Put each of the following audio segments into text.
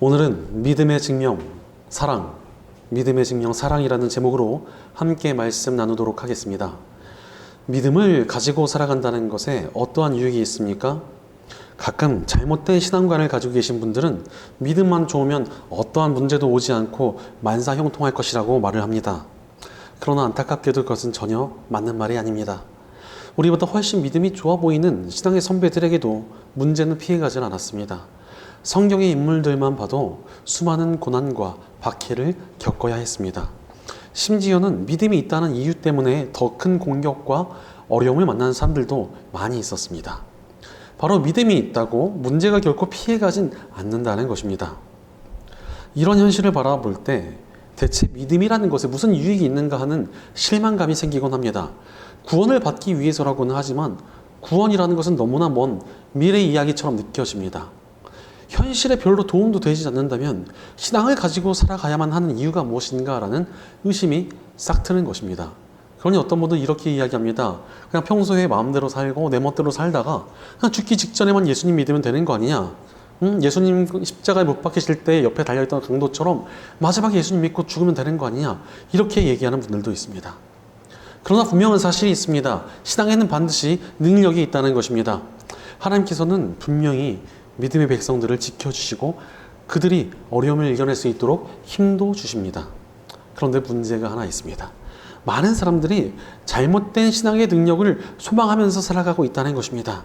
오늘은 믿음의 증명, 사랑, 믿음의 증명, 사랑이라는 제목으로 함께 말씀 나누도록 하겠습니다. 믿음을 가지고 살아간다는 것에 어떠한 유익이 있습니까? 가끔 잘못된 신앙관을 가지고 계신 분들은 믿음만 좋으면 어떠한 문제도 오지 않고 만사형통할 것이라고 말을 합니다. 그러나 안타깝게도 그것은 전혀 맞는 말이 아닙니다. 우리보다 훨씬 믿음이 좋아 보이는 신앙의 선배들에게도 문제는 피해가진 않았습니다. 성경의 인물들만 봐도 수많은 고난과 박해를 겪어야 했습니다. 심지어는 믿음이 있다는 이유 때문에 더 큰 공격과 어려움을 만나는 사람들도 많이 있었습니다. 바로 믿음이 있다고 문제가 결코 피해가진 않는다는 것입니다. 이런 현실을 바라볼 때 대체 믿음이라는 것에 무슨 유익이 있는가 하는 실망감이 생기곤 합니다. 구원을 받기 위해서라고는 하지만 구원이라는 것은 너무나 먼 미래 이야기처럼 느껴집니다. 현실에 별로 도움도 되지 않는다면 신앙을 가지고 살아가야만 하는 이유가 무엇인가라는 의심이 싹 트는 것입니다. 그러니 어떤 분들은 이렇게 이야기합니다. 그냥 평소에 마음대로 살고 내 멋대로 살다가 그냥 죽기 직전에만 예수님 믿으면 되는 거 아니냐? 예수님 십자가에 못 박히실 때 옆에 달려있던 강도처럼 마지막에 예수님 믿고 죽으면 되는 거 아니냐? 이렇게 얘기하는 분들도 있습니다. 그러나 분명한 사실이 있습니다. 신앙에는 반드시 능력이 있다는 것입니다. 하나님께서는 분명히 믿음의 백성들을 지켜주시고 그들이 어려움을 이겨낼 수 있도록 힘도 주십니다. 그런데 문제가 하나 있습니다. 많은 사람들이 잘못된 신앙의 능력을 소망하면서 살아가고 있다는 것입니다.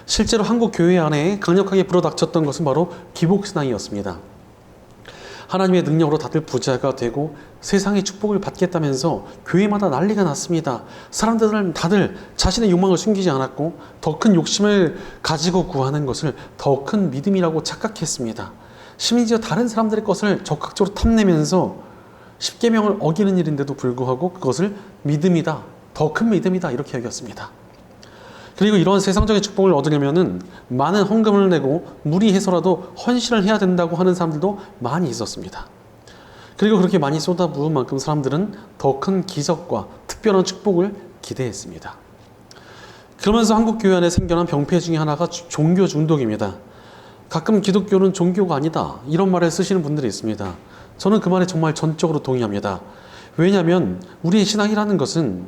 실제로 한국 교회 안에 강력하게 불어닥쳤던 것은 바로 기복신앙이었습니다. 하나님의 능력으로 다들 부자가 되고 세상의 축복을 받겠다면서 교회마다 난리가 났습니다. 사람들은 다들 자신의 욕망을 숨기지 않았고 더 큰 욕심을 가지고 구하는 것을 더 큰 믿음이라고 착각했습니다. 심지어 다른 사람들의 것을 적극적으로 탐내면서 십계명을 어기는 일인데도 불구하고 그것을 믿음이다, 더 큰 믿음이다 이렇게 여겼습니다. 그리고 이런 세상적인 축복을 얻으려면은 많은 헌금을 내고 무리해서라도 헌신을 해야 된다고 하는 사람들도 많이 있었습니다. 그리고 그렇게 많이 쏟아부은 만큼 사람들은 더 큰 기적과 특별한 축복을 기대했습니다. 그러면서 한국 교회 안에 생겨난 병폐 중에 하나가 종교 중독입니다. 가끔 기독교는 종교가 아니다 이런 말을 쓰시는 분들이 있습니다. 저는 그 말에 정말 전적으로 동의합니다. 왜냐하면 우리의 신앙이라는 것은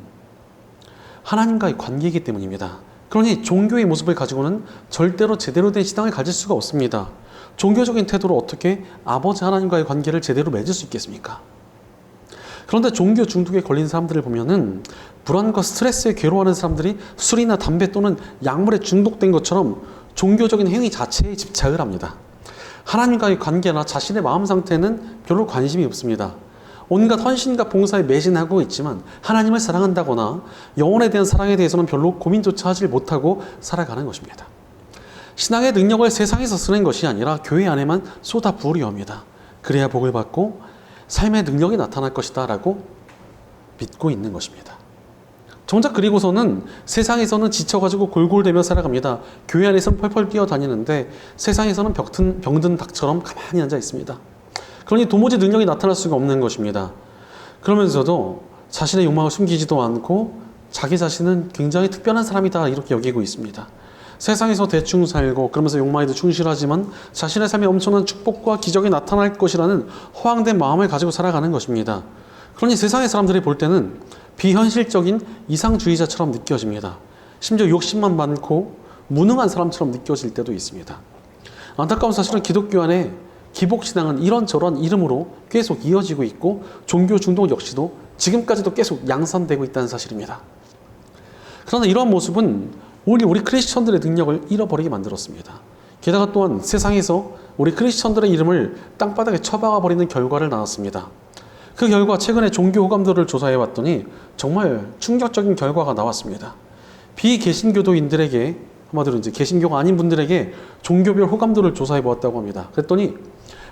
하나님과의 관계이기 때문입니다. 그러니 종교의 모습을 가지고는 절대로 제대로 된 신앙을 가질 수가 없습니다. 종교적인 태도로 어떻게 아버지 하나님과의 관계를 제대로 맺을 수 있겠습니까? 그런데 종교 중독에 걸린 사람들을 보면은 불안과 스트레스에 괴로워하는 사람들이 술이나 담배 또는 약물에 중독된 것처럼 종교적인 행위 자체에 집착을 합니다. 하나님과의 관계나 자신의 마음 상태는 별로 관심이 없습니다. 온갖 헌신과 봉사에 매진하고 있지만 하나님을 사랑한다거나 영혼에 대한 사랑에 대해서는 별로 고민조차 하지 못하고 살아가는 것입니다. 신앙의 능력을 세상에서 쓰는 것이 아니라 교회 안에만 쏟아부으려 합니다. 그래야 복을 받고 삶의 능력이 나타날 것이다 라고 믿고 있는 것입니다. 정작 그리고서는 세상에서는 지쳐가지고 골골대며 살아갑니다. 교회 안에서는 펄펄 뛰어다니는데 세상에서는 병든 닭처럼 가만히 앉아 있습니다. 그러니 도무지 능력이 나타날 수가 없는 것입니다. 그러면서도 자신의 욕망을 숨기지도 않고 자기 자신은 굉장히 특별한 사람이다 이렇게 여기고 있습니다. 세상에서 대충 살고 그러면서 욕망에도 충실하지만 자신의 삶에 엄청난 축복과 기적이 나타날 것이라는 허황된 마음을 가지고 살아가는 것입니다. 그러니 세상의 사람들이 볼 때는 비현실적인 이상주의자처럼 느껴집니다. 심지어 욕심만 많고 무능한 사람처럼 느껴질 때도 있습니다. 안타까운 사실은 기독교 안에 기복신앙은 이런저런 이름으로 계속 이어지고 있고 종교 중독 역시도 지금까지도 계속 양산되고 있다는 사실입니다. 그러나 이러한 모습은 우리 크리스천들의 능력을 잃어버리게 만들었습니다. 게다가 또한 세상에서 우리 크리스천들의 이름을 땅바닥에 처박아버리는 결과를 낳았습니다. 그 결과 최근에 종교 호감도를 조사해 봤더니 정말 충격적인 결과가 나왔습니다. 비개신교도인들에게 한마디로 이제 개신교가 아닌 분들에게 종교별 호감도를 조사해 보았다고 합니다. 그랬더니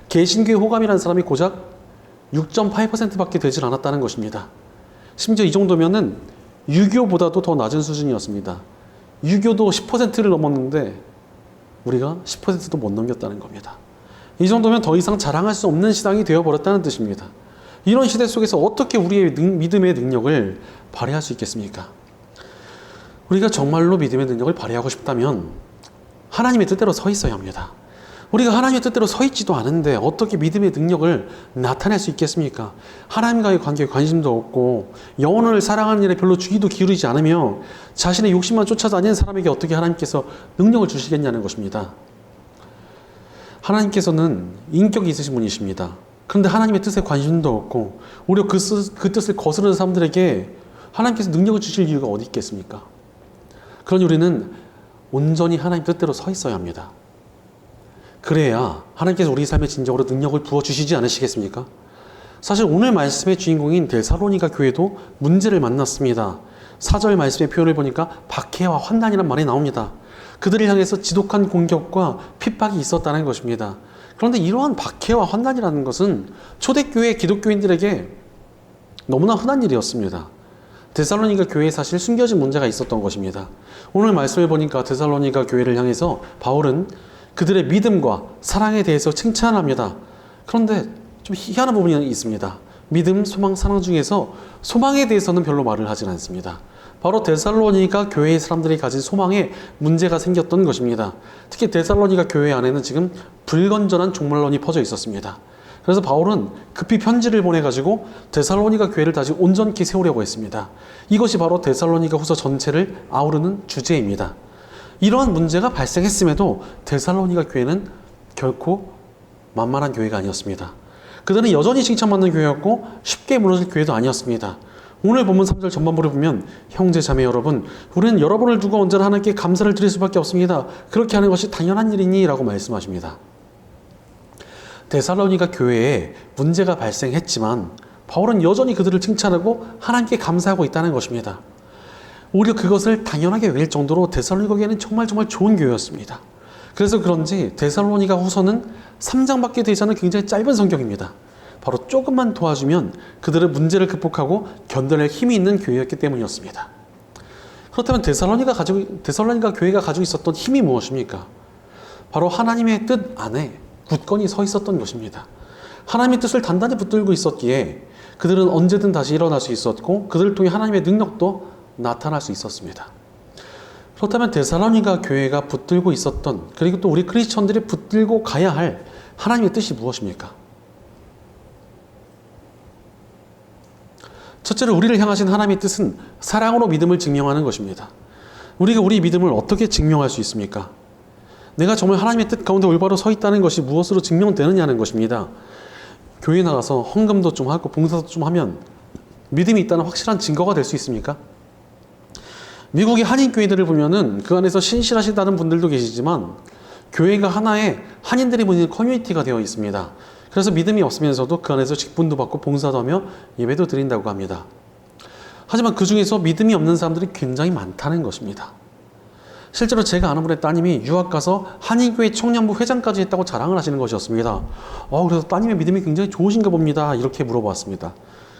개신교의 호감이라는 사람이 고작 6.8%밖에 되질 않았다는 것입니다. 심지어 이 정도면은 유교보다도 더 낮은 수준이었습니다. 유교도 10%를 넘었는데 우리가 10%도 못 넘겼다는 겁니다. 이 정도면 더 이상 자랑할 수 없는 신앙이 되어버렸다는 뜻입니다. 이런 시대 속에서 어떻게 우리의 믿음의 능력을 발휘할 수 있겠습니까? 우리가 정말로 믿음의 능력을 발휘하고 싶다면 하나님의 뜻대로 서 있어야 합니다. 우리가 하나님의 뜻대로 서 있지도 않은데 어떻게 믿음의 능력을 나타낼 수 있겠습니까? 하나님과의 관계에 관심도 없고 영혼을 사랑하는 일에 별로 주의도 기울이지 않으며 자신의 욕심만 쫓아다니는 사람에게 어떻게 하나님께서 능력을 주시겠냐는 것입니다. 하나님께서는 인격이 있으신 분이십니다. 그런데 하나님의 뜻에 관심도 없고 오히려 그 뜻을 거스르는 사람들에게 하나님께서 능력을 주실 이유가 어디 있겠습니까? 그러니 우리는 온전히 하나님 뜻대로 서 있어야 합니다. 그래야 하나님께서 우리 삶의 진정으로 능력을 부어주시지 않으시겠습니까? 사실 오늘 말씀의 주인공인 데살로니가 교회도 문제를 만났습니다. 4절 말씀의 표현을 보니까 박해와 환난이란 말이 나옵니다. 그들을 향해서 지독한 공격과 핍박이 있었다는 것입니다. 그런데 이러한 박해와 환난이라는 것은 초대교회 기독교인들에게 너무나 흔한 일이었습니다. 데살로니가 교회에 사실 숨겨진 문제가 있었던 것입니다. 오늘 말씀을 보니까 데살로니가 교회를 향해서 바울은 그들의 믿음과 사랑에 대해서 칭찬합니다. 그런데 좀 희한한 부분이 있습니다. 믿음, 소망, 사랑 중에서 소망에 대해서는 별로 말을 하진 않습니다. 바로 데살로니가 교회의 사람들이 가진 소망에 문제가 생겼던 것입니다. 특히 데살로니가 교회 안에는 지금 불건전한 종말론이 퍼져 있었습니다. 그래서 바울은 급히 편지를 보내가지고 데살로니가 교회를 다시 온전히 세우려고 했습니다. 이것이 바로 데살로니가 후서 전체를 아우르는 주제입니다. 이러한 문제가 발생했음에도 데살로니가 교회는 결코 만만한 교회가 아니었습니다. 그들은 여전히 칭찬받는 교회였고 쉽게 무너질 교회도 아니었습니다. 오늘 본문 3절 전반부를 보면 형제 자매 여러분, 우리는 여러분을 두고 언제나 하나님께 감사를 드릴 수밖에 없습니다. 그렇게 하는 것이 당연한 일이니 라고 말씀하십니다. 데살로니가 교회에 문제가 발생했지만 바울은 여전히 그들을 칭찬하고 하나님께 감사하고 있다는 것입니다. 오히려 그것을 당연하게 여길 정도로 데살로니가 교회는 정말 좋은 교회였습니다. 그래서 그런지 데살로니가 후서는 3장밖에 되지 않은 굉장히 짧은 성경입니다. 바로 조금만 도와주면 그들의 문제를 극복하고 견뎌낼 힘이 있는 교회였기 때문이었습니다. 그렇다면 데살로니가 교회가 가지고 있었던 힘이 무엇입니까? 바로 하나님의 뜻 안에 굳건히 서 있었던 것입니다. 하나님의 뜻을 단단히 붙들고 있었기에 그들은 언제든 다시 일어날 수 있었고 그들을 통해 하나님의 능력도 나타날 수 있었습니다. 그렇다면 데살로니가 교회가 붙들고 있었던, 그리고 또 우리 크리스천들이 붙들고 가야 할 하나님의 뜻이 무엇입니까? 첫째로 우리를 향하신 하나님의 뜻은 사랑으로 믿음을 증명하는 것입니다. 우리가 우리 믿음을 어떻게 증명할 수 있습니까? 내가 정말 하나님의 뜻 가운데 올바로 서 있다는 것이 무엇으로 증명되느냐는 것입니다. 교회 나가서 헌금도 좀 하고 봉사도 좀 하면 믿음이 있다는 확실한 증거가 될 수 있습니까? 미국의 한인교회들을 보면은 그 안에서 신실하시다는 분들도 계시지만 교회가 하나의 한인들이 모이는 커뮤니티가 되어 있습니다. 그래서 믿음이 없으면서도 그 안에서 직분도 받고 봉사도 하며 예배도 드린다고 합니다. 하지만 그 중에서 믿음이 없는 사람들이 굉장히 많다는 것입니다. 실제로 제가 아는 분의 따님이 유학 가서 한인교회 청년부 회장까지 했다고 자랑을 하시는 것이었습니다. 그래서 따님의 믿음이 굉장히 좋으신가 봅니다. 이렇게 물어봤습니다.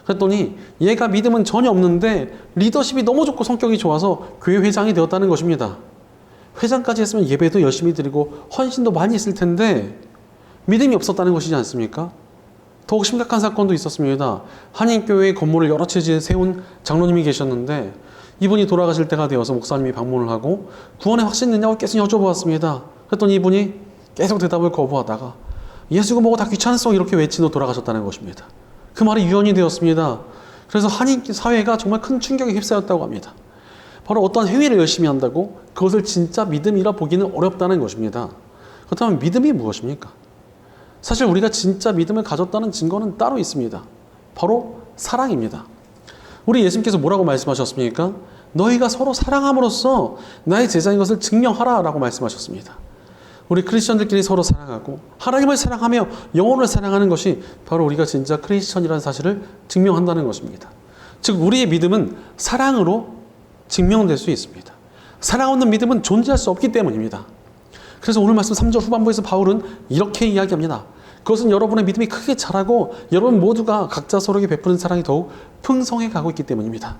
그랬더니 얘가 믿음은 전혀 없는데 리더십이 너무 좋고 성격이 좋아서 교회 회장이 되었다는 것입니다. 회장까지 했으면 예배도 열심히 드리고 헌신도 많이 했을 텐데 믿음이 없었다는 것이지 않습니까? 더욱 심각한 사건도 있었습니다. 한인교회 건물을 여러 채 세운 장로님이 계셨는데 이분이 돌아가실 때가 되어서 목사님이 방문을 하고 구원에 확신 있느냐고 계속 여쭤보았습니다. 그랬더니 이분이 계속 대답을 거부하다가 예수가 뭐고 다 귀찮소 이렇게 외치고 돌아가셨다는 것입니다. 그 말이 유언이 되었습니다. 그래서 한인 사회가 정말 큰 충격에 휩싸였다고 합니다. 바로 어떤 행위를 열심히 한다고 그것을 진짜 믿음이라 보기는 어렵다는 것입니다. 그렇다면 믿음이 무엇입니까? 사실 우리가 진짜 믿음을 가졌다는 증거는 따로 있습니다. 바로 사랑입니다. 우리 예수님께서 뭐라고 말씀하셨습니까? 너희가 서로 사랑함으로써 나의 제자인 것을 증명하라 라고 말씀하셨습니다. 우리 크리스천들끼리 서로 사랑하고 하나님을 사랑하며 영혼을 사랑하는 것이 바로 우리가 진짜 크리스천이라는 사실을 증명한다는 것입니다. 즉 우리의 믿음은 사랑으로 증명될 수 있습니다. 사랑 없는 믿음은 존재할 수 없기 때문입니다. 그래서 오늘 말씀 3절 후반부에서 바울은 이렇게 이야기합니다. 그것은 여러분의 믿음이 크게 자라고 여러분 모두가 각자 서로에게 베푸는 사랑이 더욱 풍성해 가고 있기 때문입니다.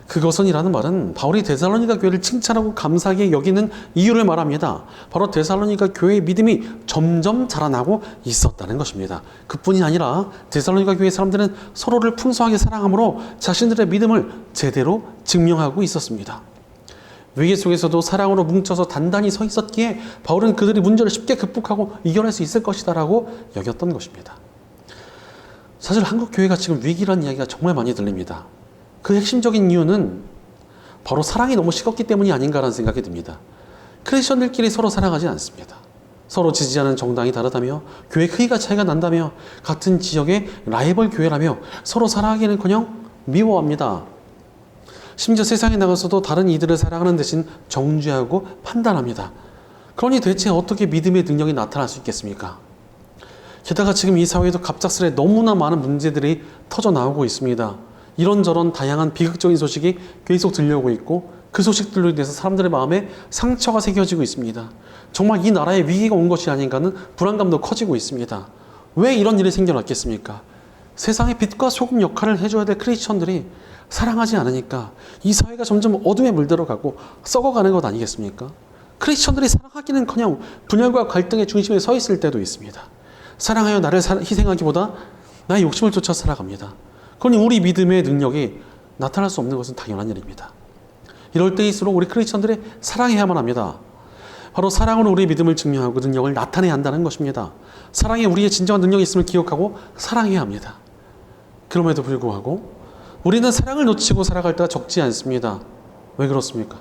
그것은이라는 말은 바울이 데살로니가 교회를 칭찬하고 감사하게 여기는 이유를 말합니다. 바로 데살로니가 교회의 믿음이 점점 자라나고 있었다는 것입니다. 그뿐이 아니라 데살로니가 교회 사람들은 서로를 풍성하게 사랑함으로 자신들의 믿음을 제대로 증명하고 있었습니다. 위기 속에서도 사랑으로 뭉쳐서 단단히 서 있었기에 바울은 그들이 문제를 쉽게 극복하고 이겨낼 수 있을 것이다 라고 여겼던 것입니다. 사실 한국 교회가 지금 위기라는 이야기가 정말 많이 들립니다. 그 핵심적인 이유는 바로 사랑이 너무 식었기 때문이 아닌가라는 생각이 듭니다. 크리스천들끼리 서로 사랑하지 않습니다. 서로 지지하는 정당이 다르다며, 교회 크기가 차이가 난다며, 같은 지역의 라이벌 교회라며 서로 사랑하기는커녕 미워합니다. 심지어 세상에 나가서도 다른 이들을 사랑하는 대신 정죄하고 판단합니다. 그러니 대체 어떻게 믿음의 능력이 나타날 수 있겠습니까? 게다가 지금 이 사회에도 갑작스레 너무나 많은 문제들이 터져 나오고 있습니다. 이런저런 다양한 비극적인 소식이 계속 들려오고 있고, 그 소식들로 인해서 사람들의 마음에 상처가 새겨지고 있습니다. 정말 이 나라에 위기가 온 것이 아닌가는 불안감도 커지고 있습니다. 왜 이런 일이 생겨났겠습니까? 세상의 빛과 소금 역할을 해줘야 될 크리스천들이 사랑하지 않으니까 이 사회가 점점 어둠에 물들어가고 썩어가는 것 아니겠습니까? 크리스천들이 사랑하기는커녕 분열과 갈등의 중심에 서 있을 때도 있습니다. 사랑하여 나를 희생하기보다 나의 욕심을 쫓아 살아갑니다. 그러니 우리 믿음의 능력이 나타날 수 없는 것은 당연한 일입니다. 이럴 때일수록 우리 크리스천들이 사랑해야만 합니다. 바로 사랑으로 우리의 믿음을 증명하고 능력을 나타내야 한다는 것입니다. 사랑에 우리의 진정한 능력이 있음을 기억하고 사랑해야 합니다. 그럼에도 불구하고 우리는 사랑을 놓치고 살아갈 때가 적지 않습니다. 왜 그렇습니까?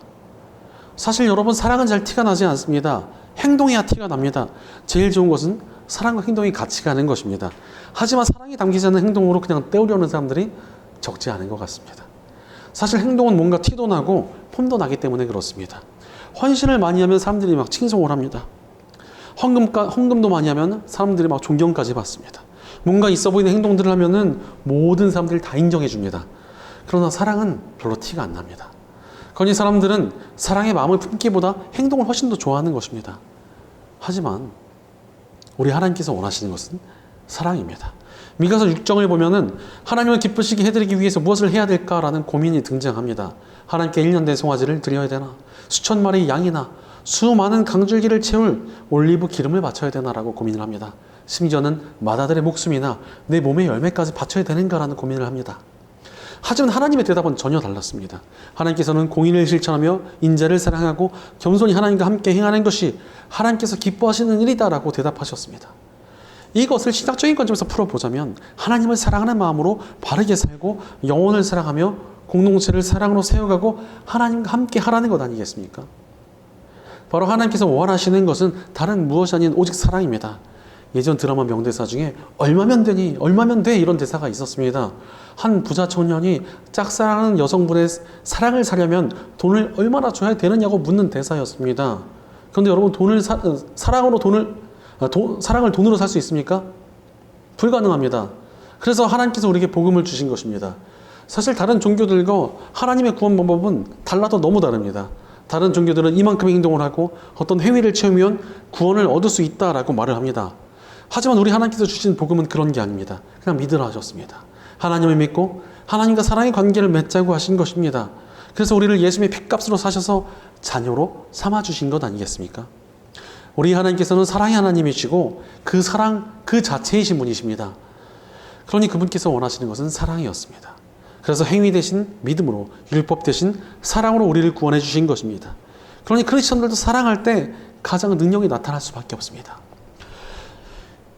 사실 여러분, 사랑은 잘 티가 나지 않습니다. 행동해야 티가 납니다. 제일 좋은 것은 사랑과 행동이 같이 가는 것입니다. 하지만 사랑이 담기지 않는 행동으로 그냥 때우려는 사람들이 적지 않은 것 같습니다. 사실 행동은 뭔가 티도 나고 폼도 나기 때문에 그렇습니다. 헌신을 많이 하면 사람들이 막 칭송을 합니다. 헌금도 많이 하면 사람들이 막 존경까지 받습니다. 뭔가 있어 보이는 행동들을 하면은 모든 사람들이 다 인정해 줍니다. 그러나 사랑은 별로 티가 안 납니다. 그러니 사람들은 사랑의 마음을 품기보다 행동을 훨씬 더 좋아하는 것입니다. 하지만 우리 하나님께서 원하시는 것은 사랑입니다. 미가서 6장을 보면은 하나님을 기쁘시게 해드리기 위해서 무엇을 해야 될까라는 고민이 등장합니다. 하나님께 1년 된 송아지를 드려야 되나? 수천 마리 양이나 수많은 강줄기를 채울 올리브 기름을 바쳐야 되나라고 고민을 합니다. 심지어는 마다들의 목숨이나 내 몸의 열매까지 바쳐야 되는가라는 고민을 합니다. 하지만 하나님의 대답은 전혀 달랐습니다. 하나님께서는 공의를 실천하며 인자를 사랑하고 겸손히 하나님과 함께 행하는 것이 하나님께서 기뻐하시는 일이다라고 대답하셨습니다. 이것을 신학적인 관점에서 풀어보자면 하나님을 사랑하는 마음으로 바르게 살고 영혼을 사랑하며 공동체를 사랑으로 세워가고 하나님과 함께 하라는 것 아니겠습니까? 바로 하나님께서 원하시는 것은 다른 무엇이 아닌 오직 사랑입니다. 예전 드라마 명대사 중에 얼마면 되니? 얼마면 돼? 이런 대사가 있었습니다. 한 부자 청년이 짝사랑하는 여성분의 사랑을 사려면 돈을 얼마나 줘야 되느냐고 묻는 대사였습니다. 그런데 여러분, 사랑을 돈으로 살 수 있습니까? 불가능합니다. 그래서 하나님께서 우리에게 복음을 주신 것입니다. 사실 다른 종교들과 하나님의 구원 방법은 달라도 너무 다릅니다. 다른 종교들은 이만큼의 행동을 하고 어떤 행위를 채우면 구원을 얻을 수 있다라고 말을 합니다. 하지만 우리 하나님께서 주신 복음은 그런 게 아닙니다. 그냥 믿으라 하셨습니다. 하나님을 믿고 하나님과 사랑의 관계를 맺자고 하신 것입니다. 그래서 우리를 예수님의 핏값으로 사셔서 자녀로 삼아주신 것 아니겠습니까? 우리 하나님께서는 사랑의 하나님이시고 그 사랑 그 자체이신 분이십니다. 그러니 그분께서 원하시는 것은 사랑이었습니다. 그래서 행위 대신 믿음으로, 율법 대신 사랑으로 우리를 구원해 주신 것입니다. 그러니 크리스천들도 사랑할 때 가장 능력이 나타날 수밖에 없습니다.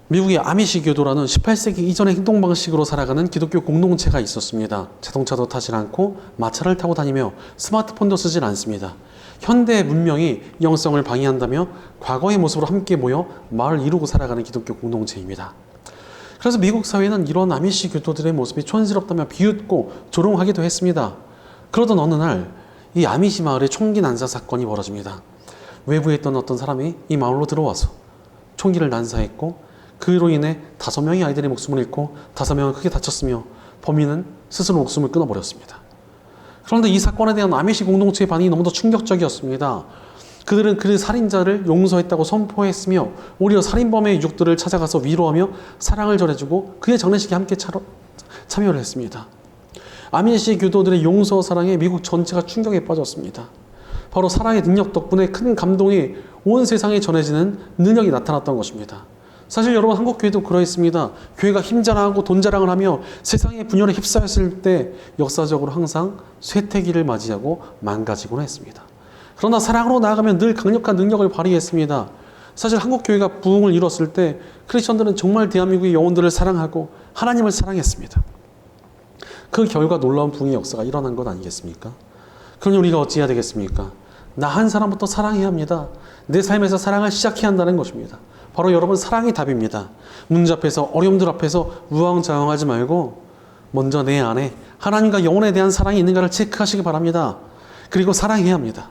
미국의 아미시 교도라는 18세기 이전의 행동 방식으로 살아가는 기독교 공동체가 있었습니다. 자동차도 타지 않고 마차를 타고 다니며 스마트폰도 쓰질 않습니다. 현대 문명이 영성을 방해한다며 과거의 모습으로 함께 모여 마을 이루고 살아가는 기독교 공동체입니다. 그래서 미국 사회는 이런 아미시 교도들의 모습이 촌스럽다며 비웃고 조롱하기도 했습니다. 그러던 어느 날 이 아미시 마을에 총기 난사 사건이 벌어집니다. 외부에 있던 어떤 사람이 이 마을로 들어와서 총기를 난사했고 그로 인해 5명의 아이들의 목숨을 잃고 5명은 크게 다쳤으며 범인은 스스로 목숨을 끊어버렸습니다. 그런데 이 사건에 대한 아미시 공동체의 반응이 너무도 충격적이었습니다. 그들은 그 살인자를 용서했다고 선포했으며 오히려 살인범의 유족들을 찾아가서 위로하며 사랑을 전해주고 그의 장례식에 함께 참여를 했습니다. 아미시 교도들의 용서 사랑에 미국 전체가 충격에 빠졌습니다. 바로 사랑의 능력 덕분에 큰 감동이 온 세상에 전해지는 능력이 나타났던 것입니다. 사실 여러분, 한국 교회도 그러했습니다. 교회가 힘자랑하고 돈자랑을 하며 세상의 분열에 휩싸였을 때 역사적으로 항상 쇠퇴기를 맞이하고 망가지곤 했습니다. 그러나 사랑으로 나아가면 늘 강력한 능력을 발휘했습니다. 사실 한국 교회가 부흥을 이뤘을 때 크리스천들은 정말 대한민국의 영혼들을 사랑하고 하나님을 사랑했습니다. 그 결과 놀라운 부흥의 역사가 일어난 것 아니겠습니까? 그러니 우리가 어찌해야 되겠습니까? 나 한 사람부터 사랑해야 합니다. 내 삶에서 사랑을 시작해야 한다는 것입니다. 바로 여러분, 사랑이 답입니다. 문제 앞에서, 어려움들 앞에서 우왕좌왕하지 말고 먼저 내 안에 하나님과 영혼에 대한 사랑이 있는가를 체크하시기 바랍니다. 그리고 사랑해야 합니다.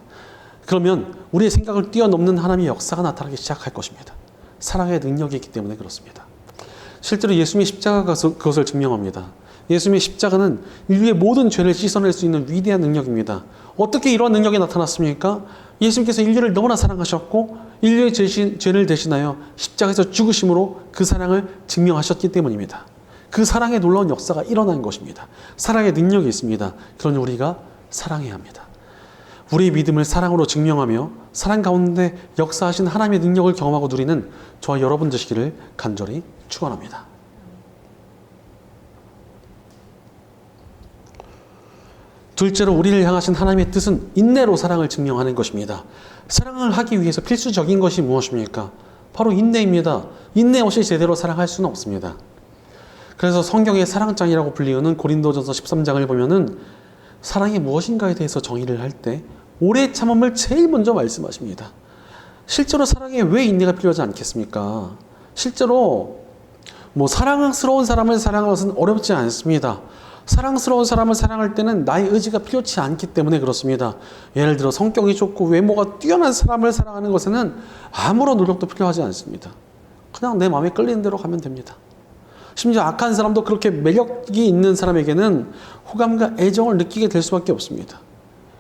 그러면 우리의 생각을 뛰어넘는 하나님의 역사가 나타나기 시작할 것입니다. 사랑의 능력이 있기 때문에 그렇습니다. 실제로 예수님의 십자가가 그것을 증명합니다. 예수님의 십자가는 인류의 모든 죄를 씻어낼 수 있는 위대한 능력입니다. 어떻게 이런 능력이 나타났습니까? 예수님께서 인류를 너무나 사랑하셨고 인류의 죄를 대신하여 십자가에서 죽으심으로 그 사랑을 증명하셨기 때문입니다. 그 사랑의 놀라운 역사가 일어난 것입니다. 사랑의 능력이 있습니다. 그러니 우리가 사랑해야 합니다. 우리의 믿음을 사랑으로 증명하며 사랑 가운데 역사하신 하나님의 능력을 경험하고 누리는 저와 여러분 되시기를 간절히 축원합니다. 둘째로 우리를 향하신 하나님의 뜻은 인내로 사랑을 증명하는 것입니다. 사랑을 하기 위해서 필수적인 것이 무엇입니까? 바로 인내입니다. 인내 없이 제대로 사랑할 수는 없습니다. 그래서 성경의 사랑장이라고 불리우는 고린도전서 13장을 보면은 사랑이 무엇인가에 대해서 정의를 할 때 오래 참음을 제일 먼저 말씀하십니다. 실제로 사랑에 왜 인내가 필요하지 않겠습니까? 실제로 사랑스러운 사람을 사랑하는 것은 어렵지 않습니다. 사랑스러운 사람을 사랑할 때는 나의 의지가 필요치 않기 때문에 그렇습니다. 예를 들어 성격이 좋고 외모가 뛰어난 사람을 사랑하는 것에는 아무런 노력도 필요하지 않습니다. 그냥 내 마음에 끌리는 대로 가면 됩니다. 심지어 악한 사람도 그렇게 매력이 있는 사람에게는 호감과 애정을 느끼게 될 수밖에 없습니다.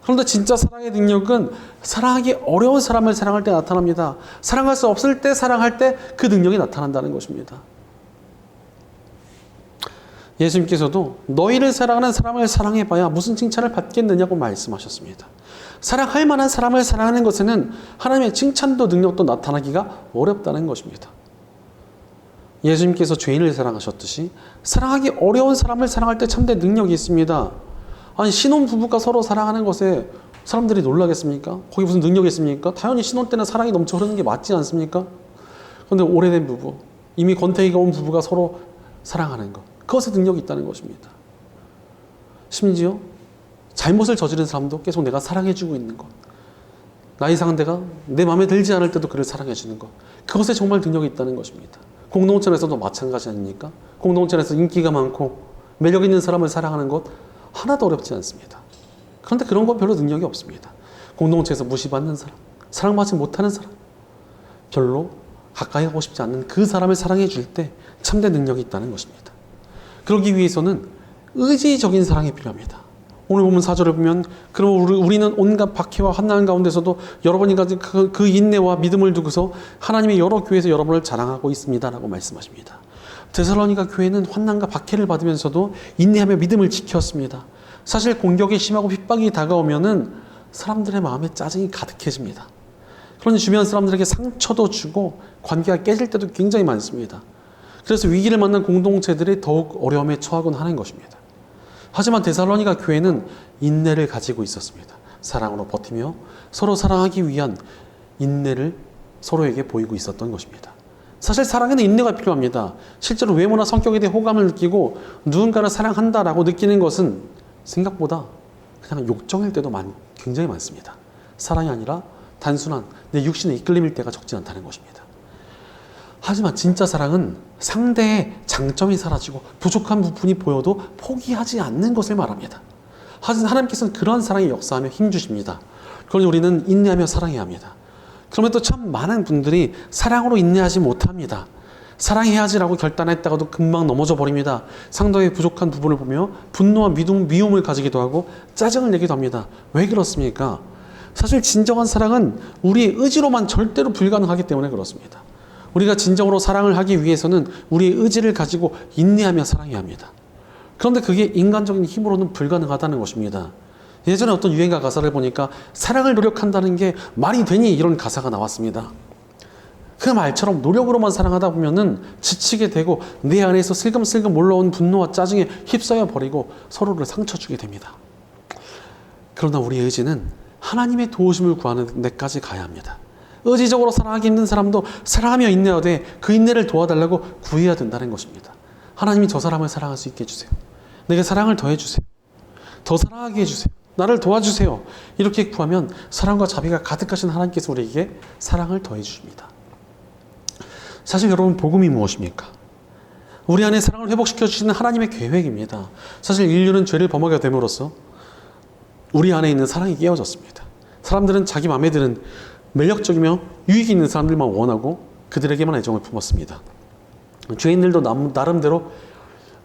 그런데 진짜 사랑의 능력은 사랑하기 어려운 사람을 사랑할 때 나타납니다. 사랑할 수 없을 때 사랑할 때 그 능력이 나타난다는 것입니다. 예수님께서도 너희를 사랑하는 사람을 사랑해봐야 무슨 칭찬을 받겠느냐고 말씀하셨습니다. 사랑할 만한 사람을 사랑하는 것에는 하나님의 칭찬도 능력도 나타나기가 어렵다는 것입니다. 예수님께서 죄인을 사랑하셨듯이 사랑하기 어려운 사람을 사랑할 때 참된 능력이 있습니다. 아니, 신혼 부부가 서로 사랑하는 것에 사람들이 놀라겠습니까? 거기 무슨 능력이 있습니까? 당연히 신혼 때는 사랑이 넘쳐 흐르는 게 맞지 않습니까? 그런데 오래된 부부, 이미 권태기가 온 부부가 서로 사랑하는 것, 그것에 능력이 있다는 것입니다. 심지어 잘못을 저지른 사람도 계속 내가 사랑해주고 있는 것, 나의 상대가 내 마음에 들지 않을 때도 그를 사랑해주는 것, 그것에 정말 능력이 있다는 것입니다. 공동체 내에서도 마찬가지 아닙니까? 공동체 내에서 인기가 많고 매력 있는 사람을 사랑하는 것 하나도 어렵지 않습니다. 그런데 그런 건 별로 능력이 없습니다. 공동체에서 무시받는 사람, 사랑받지 못하는 사람, 별로 가까이 하고 싶지 않는 그 사람을 사랑해 줄 때 참된 능력이 있다는 것입니다. 그러기 위해서는 의지적인 사랑이 필요합니다. 오늘 보면 4절을 보면 그럼 우리는 온갖 박해와 환난 가운데서도 여러분이 가진 그 인내와 믿음을 두고서 하나님의 여러 교회에서 여러분을 자랑하고 있습니다라고 말씀하십니다. 데살로니가 교회는 환난과 박해를 받으면서도 인내하며 믿음을 지켰습니다. 사실 공격이 심하고 핍박이 다가오면은 사람들의 마음에 짜증이 가득해집니다. 그러니 주변 사람들에게 상처도 주고 관계가 깨질 때도 굉장히 많습니다. 그래서 위기를 만난 공동체들이 더욱 어려움에 처하곤 하는 것입니다. 하지만 데살로니가 교회는 인내를 가지고 있었습니다. 사랑으로 버티며 서로 사랑하기 위한 인내를 서로에게 보이고 있었던 것입니다. 사실 사랑에는 인내가 필요합니다. 실제로 외모나 성격에 대해 호감을 느끼고 누군가를 사랑한다라고 느끼는 것은 생각보다 그냥 욕정일 때도 굉장히 많습니다. 사랑이 아니라 단순한 내 육신의 이끌림일 때가 적지 않다는 것입니다. 하지만 진짜 사랑은 상대의 장점이 사라지고 부족한 부분이 보여도 포기하지 않는 것을 말합니다. 하지만 하나님께서는 그런 사랑에 역사하며 힘주십니다. 그러니 우리는 인내하며 사랑해야 합니다. 그럼에도 참 많은 분들이 사랑으로 인내하지 못합니다. 사랑해야지라고 결단했다가도 금방 넘어져 버립니다. 상대의 부족한 부분을 보며 분노와 미움을 가지기도 하고 짜증을 내기도 합니다. 왜 그렇습니까? 사실 진정한 사랑은 우리의 의지로만 절대로 불가능하기 때문에 그렇습니다. 우리가 진정으로 사랑을 하기 위해서는 우리의 의지를 가지고 인내하며 사랑해야 합니다. 그런데 그게 인간적인 힘으로는 불가능하다는 것입니다. 예전에 어떤 유행가 가사를 보니까 사랑을 노력한다는 게 말이 되니 이런 가사가 나왔습니다. 그 말처럼 노력으로만 사랑하다 보면은 지치게 되고 내 안에서 슬금슬금 올라온 분노와 짜증에 휩싸여 버리고 서로를 상처 주게 됩니다. 그러나 우리의 의지는 하나님의 도우심을 구하는 데까지 가야 합니다. 의지적으로 사랑하기 힘든 사람도 사랑하며 인내하되 그 인내를 도와달라고 구해야 된다는 것입니다. 하나님이 저 사람을 사랑할 수 있게 해주세요. 내게 사랑을 더해주세요. 더 사랑하게 해주세요. 나를 도와주세요. 이렇게 구하면 사랑과 자비가 가득하신 하나님께서 우리에게 사랑을 더해주십니다. 사실 여러분, 복음이 무엇입니까? 우리 안에 사랑을 회복시켜 주시는 하나님의 계획입니다. 사실 인류는 죄를 범하게 됨으로써 우리 안에 있는 사랑이 깨어졌습니다. 사람들은 자기 마음에 드는 매력적이며 유익이 있는 사람들만 원하고 그들에게만 애정을 품었습니다. 죄인들도 나름대로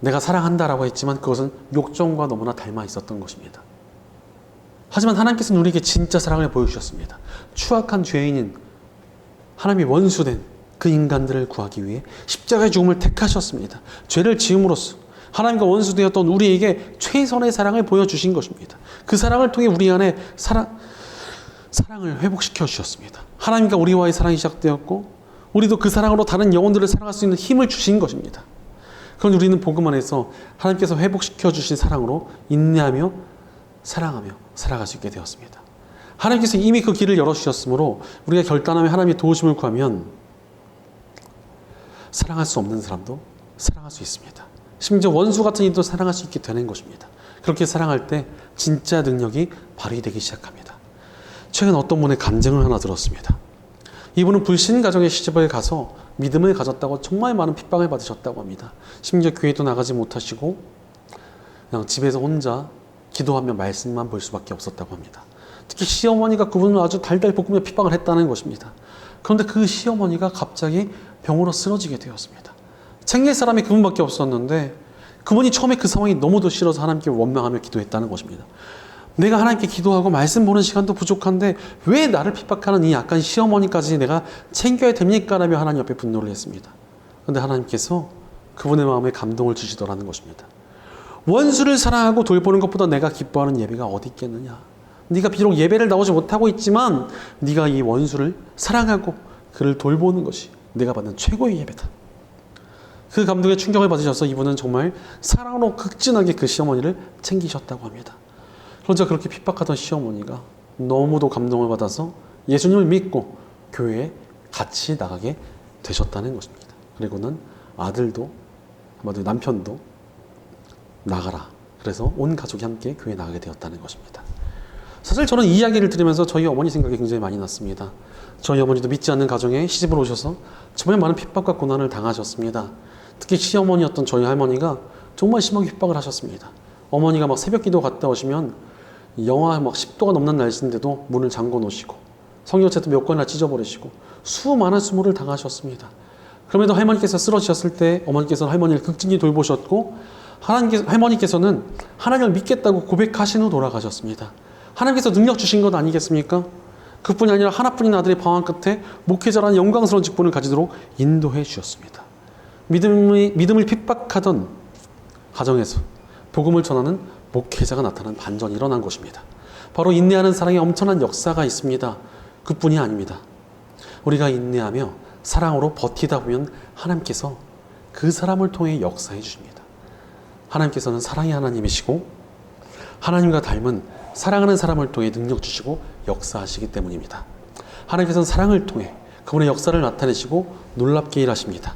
내가 사랑한다라고 했지만 그것은 욕정과 너무나 닮아 있었던 것입니다. 하지만 하나님께서는 우리에게 진짜 사랑을 보여주셨습니다. 추악한 죄인인 하나님이 원수된 그 인간들을 구하기 위해 십자가의 죽음을 택하셨습니다. 죄를 지음으로써 하나님과 원수되었던 우리에게 최선의 사랑을 보여주신 것입니다. 그 사랑을 통해 우리 안에 사랑을 회복시켜 주셨습니다. 하나님과 우리와의 사랑이 시작되었고 우리도 그 사랑으로 다른 영혼들을 사랑할 수 있는 힘을 주신 것입니다. 그럼 우리는 복음 안에서 하나님께서 회복시켜 주신 사랑으로 인내하며 사랑하며 살아갈 수 있게 되었습니다. 하나님께서 이미 그 길을 열어주셨으므로 우리가 결단하며 하나님의 도우심을 구하면 사랑할 수 없는 사람도 사랑할 수 있습니다. 심지어 원수 같은 이도 사랑할 수 있게 되는 것입니다. 그렇게 사랑할 때 진짜 능력이 발휘되기 시작합니다. 최근 어떤 분의 간증을 하나 들었습니다. 이분은 불신 가정의 시집을 가서 믿음을 가졌다고 정말 많은 핍박을 받으셨다고 합니다. 심지어 교회도 나가지 못하시고 그냥 집에서 혼자 기도하며 말씀만 볼 수밖에 없었다고 합니다. 특히 시어머니가 그분을 아주 달달 볶으며 핍박을 했다는 것입니다. 그런데 그 시어머니가 갑자기 병으로 쓰러지게 되었습니다. 챙길 사람이 그분밖에 없었는데 그분이 처음에 그 상황이 너무도 싫어서 하나님께 원망하며 기도했다는 것입니다. 내가 하나님께 기도하고 말씀 보는 시간도 부족한데 왜 나를 핍박하는 이 약간 시어머니까지 내가 챙겨야 됩니까? 라며 하나님 앞에 분노를 했습니다. 그런데 하나님께서 그분의 마음에 감동을 주시더라는 것입니다. 원수를 사랑하고 돌보는 것보다 내가 기뻐하는 예배가 어디 있겠느냐. 네가 비록 예배를 나오지 못하고 있지만 네가 이 원수를 사랑하고 그를 돌보는 것이 내가 받는 최고의 예배다. 그 감동에 충격을 받으셔서 이분은 정말 사랑으로 극진하게 그 시어머니를 챙기셨다고 합니다. 그러자 그렇게 핍박하던 시어머니가 너무도 감동을 받아서 예수님을 믿고 교회에 같이 나가게 되셨다는 것입니다. 그리고는 아들도 남편도 나가라. 그래서 온 가족이 함께 교회에 나가게 되었다는 것입니다. 사실 저는 이 이야기를 들으면서 저희 어머니 생각이 굉장히 많이 났습니다. 저희 어머니도 믿지 않는 가정에 시집을 오셔서 정말 많은 핍박과 고난을 당하셨습니다. 특히 시어머니였던 저희 할머니가 정말 심하게 핍박을 하셨습니다. 어머니가 막 새벽 기도 갔다 오시면 영하 막 10도가 넘는 날씨인데도 문을 잠궈 놓으시고 성경책도 몇 권이나 찢어버리시고 수많은 수모를 당하셨습니다. 그럼에도 할머니께서 쓰러지셨을 때 어머니께서는 할머니를 극진히 돌보셨고 할머니께서는 하나님을 믿겠다고 고백하신 후 돌아가셨습니다. 하나님께서 능력 주신 것 아니겠습니까? 그뿐이 아니라 하나뿐인 아들의 방황 끝에 목회자라는 영광스러운 직분을 가지도록 인도해 주셨습니다. 믿음을 핍박하던 가정에서 복음을 전하는 목회자가 나타난 반전이 일어난 것입니다. 바로 인내하는 사랑의 엄청난 역사가 있습니다. 그뿐이 아닙니다. 우리가 인내하며 사랑으로 버티다 보면 하나님께서 그 사람을 통해 역사해 주십니다. 하나님께서는 사랑의 하나님이시고 하나님과 닮은 사랑하는 사람을 통해 능력 주시고 역사하시기 때문입니다. 하나님께서는 사랑을 통해 그분의 역사를 나타내시고 놀랍게 일하십니다.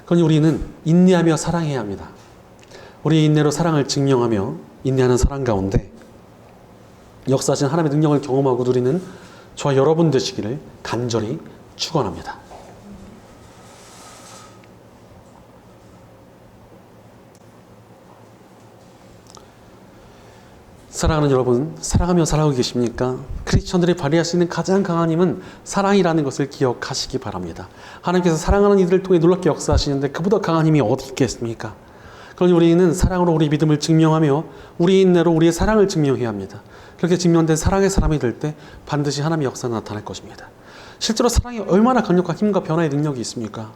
그러니 우리는 인내하며 사랑해야 합니다. 우리의 인내로 사랑을 증명하며 인내하는 사랑 가운데 역사하신 하나님의 능력을 경험하고 누리는 저와 여러분 되시기를 간절히 축원합니다. 사랑하는 여러분, 사랑하며 살아오고 계십니까? 크리스천들이 발휘할 수 있는 가장 강한 힘은 사랑이라는 것을 기억하시기 바랍니다. 하나님께서 사랑하는 이들을 통해 놀랍게 역사하시는데 그보다 강한 힘이 어디 있겠습니까? 그러니 우리는 사랑으로 우리 믿음을 증명하며 우리의 인내로 우리의 사랑을 증명해야 합니다. 그렇게 증명된 사랑의 사람이 될 때 반드시 하나님의 역사가 나타날 것입니다. 실제로 사랑이 얼마나 강력한 힘과 변화의 능력이 있습니까?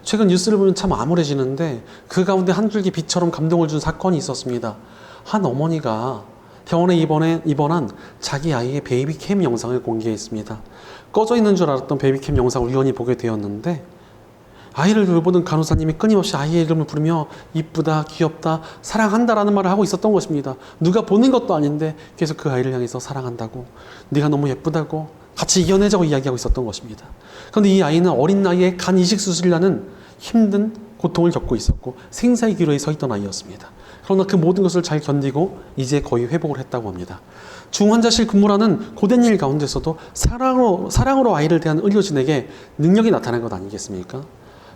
최근 뉴스를 보면 참 암울해지는데 그 가운데 한 줄기 빛처럼 감동을 준 사건이 있었습니다. 한 어머니가 병원에 입원한 자기 아이의 베이비캠 영상을 공개했습니다. 꺼져 있는 줄 알았던 베이비캠 영상을 우연히 보게 되었는데 아이를 돌보던 간호사님이 끊임없이 아이의 이름을 부르며 이쁘다, 귀엽다, 사랑한다라는 말을 하고 있었던 것입니다. 누가 보는 것도 아닌데 계속 그 아이를 향해서 사랑한다고, 네가 너무 예쁘다고 같이 이겨내자고 이야기하고 있었던 것입니다. 그런데 이 아이는 어린 나이에 간 이식 수술이라는 힘든 고통을 겪고 있었고 생사의 기로에 서 있던 아이였습니다. 그러나 그 모든 것을 잘 견디고 이제 거의 회복을 했다고 합니다. 중환자실 근무라는 고된 일 가운데서도 사랑으로 아이를 대한 의료진에게 능력이 나타난 것 아니겠습니까?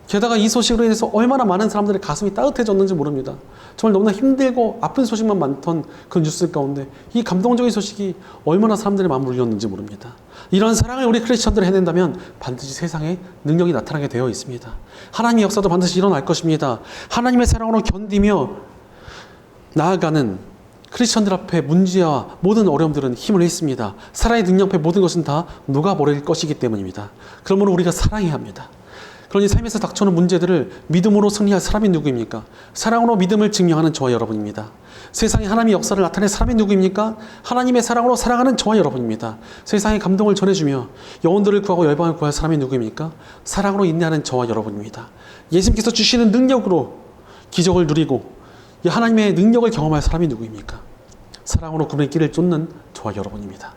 게다가 이 소식으로 인해서 얼마나 많은 사람들의 가슴이 따뜻해졌는지 모릅니다. 정말 너무나 힘들고 아픈 소식만 많던 그 뉴스 가운데 이 감동적인 소식이 얼마나 사람들의 마음을 울렸는지 모릅니다. 이런 사랑을 우리 크리스천들이 해낸다면 반드시 세상에 능력이 나타나게 되어 있습니다. 하나님의 역사도 반드시 일어날 것입니다. 하나님의 사랑으로 견디며 나아가는 크리스천들 앞에 문제와 모든 어려움들은 힘을 잃습니다. 사랑의 능력 앞에 모든 것은 다 녹아버릴 것이기 때문입니다. 그러므로 우리가 사랑해야 합니다. 그러니 삶에서 닥쳐오는 문제들을 믿음으로 승리할 사람이 누구입니까? 사랑으로 믿음을 증명하는 저와 여러분입니다. 세상에 하나님의 역사를 나타낼 사람이 누구입니까? 하나님의 사랑으로 사랑하는 저와 여러분입니다. 세상에 감동을 전해주며 영혼들을 구하고 열방을 구할 사람이 누구입니까? 사랑으로 인내하는 저와 여러분입니다. 예수님께서 주시는 능력으로 기적을 누리고 하나님의 능력을 경험할 사람이 누구입니까? 사랑으로 그분의 길을 쫓는 저와 여러분입니다.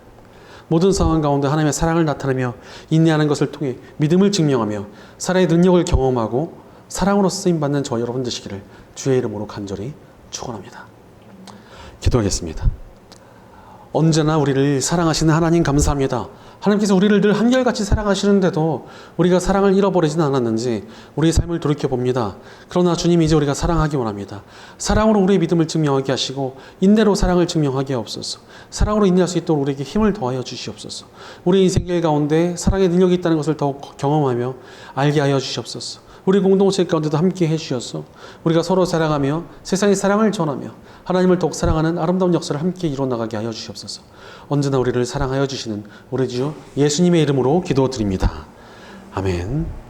모든 상황 가운데 하나님의 사랑을 나타내며 인내하는 것을 통해 믿음을 증명하며 사랑의 능력을 경험하고 사랑으로 쓰임받는 저와 여러분 되시기를 주의 이름으로 간절히 축원합니다. 기도하겠습니다. 언제나 우리를 사랑하시는 하나님 감사합니다. 하나님께서 우리를 늘 한결같이 사랑하시는데도 우리가 사랑을 잃어버리지는 않았는지 우리의 삶을 돌이켜봅니다. 그러나 주님, 이제 우리가 사랑하기 원합니다. 사랑으로 우리의 믿음을 증명하게 하시고 인내로 사랑을 증명하게 하옵소서. 사랑으로 인내할 수 있도록 우리에게 힘을 더하여 주시옵소서. 우리 인생길 가운데 사랑의 능력이 있다는 것을 더욱 경험하며 알게 하여 주시옵소서. 우리 공동체 가운데도 함께 해주셔서 우리가 서로 사랑하며 세상의 사랑을 전하며 하나님을 더욱 사랑하는 아름다운 역사를 함께 이뤄나가게 하여 주시옵소서. 언제나 우리를 사랑하여 주시는 우리 주 예수님의 이름으로 기도드립니다. 아멘.